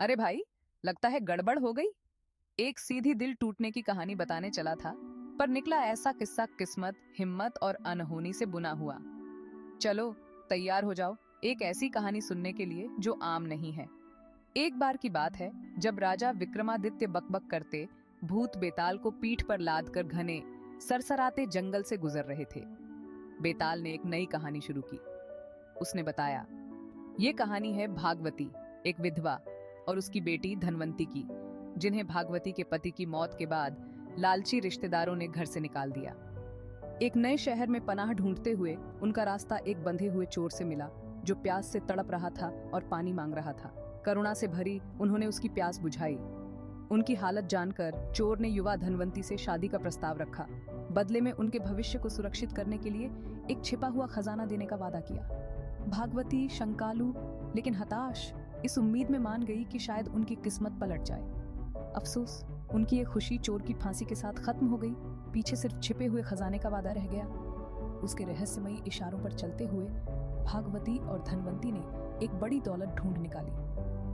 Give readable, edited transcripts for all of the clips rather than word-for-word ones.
अरे भाई, लगता है गड़बड़ हो गई। एक सीधी दिल टूटने की कहानी बताने चला था, पर निकला ऐसा किस्सा किस्मत, हिम्मत और अनहोनी से बुना हुआ। चलो, तैयार हो जाओ एक ऐसी कहानी सुनने के लिए जो आम नहीं है। एक बार की बात है, जब राजा विक्रमादित्य बकबक करते भूत बेताल को पीठ पर लाद कर घने सरसराते जंगल से गुजर रहे थे। बेताल ने एक नई कहानी शुरू की। उसने बताया, ये कहानी है भागवती, एक विधवा और उसकी बेटी धनवंती की, जिन्हें भागवती के पति की मौत के बाद लालची रिश्तेदारों ने घर से निकाल दिया। एक नए शहर में पनाह ढूंढते हुए उनका रास्ता एक बंधे हुए चोर से मिला, जो प्यास से तड़प रहा था और पानी मांग रहा था। करुणा से भरी उन्होंने उसकी प्यास बुझाई। उनकी हालत जानकर चोर ने युवा धनवंती से शादी का प्रस्ताव रखा। बदले में उनके भविष्य को सुरक्षित करने के लिए एक छिपा हुआ खजाना देने का वादा किया। भागवती शंकालू लेकिन हताश इस उम्मीद में मान गई कि शायद उनकी किस्मत पलट जाए। अफसोस, उनकी ये खुशी चोर की फांसी के साथ खत्म हो गई। पीछे सिर्फ छिपे हुए खजाने का वादा रह गया। उसके रहस्यमयी इशारों पर चलते हुए भागवती और धनवंती ने एक बड़ी दौलत ढूंढ निकाली।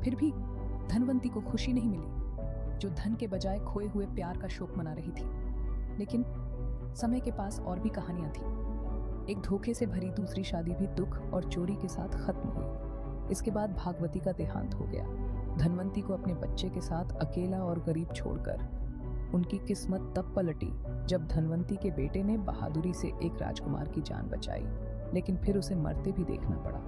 फिर भी धनवंती को खुशी नहीं मिली, जो धन के बजाय खोए हुए प्यार का शोक मना रही थी। लेकिन समय के पास और भी कहानियां थी। एक धोखे से भरी दूसरी शादी भी दुख और चोरी के साथ खत्म हुई। इसके बाद भागवती का देहांत हो गया। धनवंती को अपने बच्चे के साथ अकेला और गरीब छोड़कर। उनकी किस्मत तब पलटी जब धनवंती के बेटे ने बहादुरी से एक राजकुमार की जान बचाई, लेकिन फिर उसे मरते भी देखना पड़ा।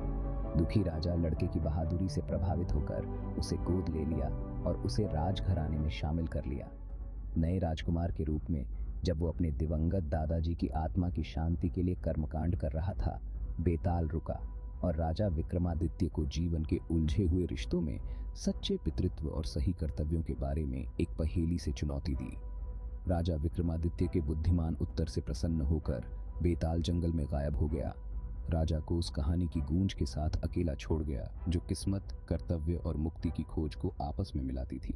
दुखी राजा लड़के की बहादुरी से प्रभावित होकर उसे गोद ले लिया और उसे राजघराने में शामिल कर लिया। नए राजकुमार के रूप में जब वो अपने दिवंगत दादाजी की आत्मा की शांति के लिए कर्मकांड कर रहा था, बेताल रुका और राजा विक्रमादित्य को जीवन के उलझे हुए रिश्तों में सच्चे पितृत्व और सही कर्तव्यों के बारे में एक पहेली से चुनौती दी। राजा विक्रमादित्य के बुद्धिमान उत्तर से प्रसन्न होकर बेताल जंगल में गायब हो गया। राजा को उस कहानी की गूंज के साथ अकेला छोड़ गया, जो किस्मत, कर्तव्य और मुक्ति की खोज को आपस में मिलाती थी।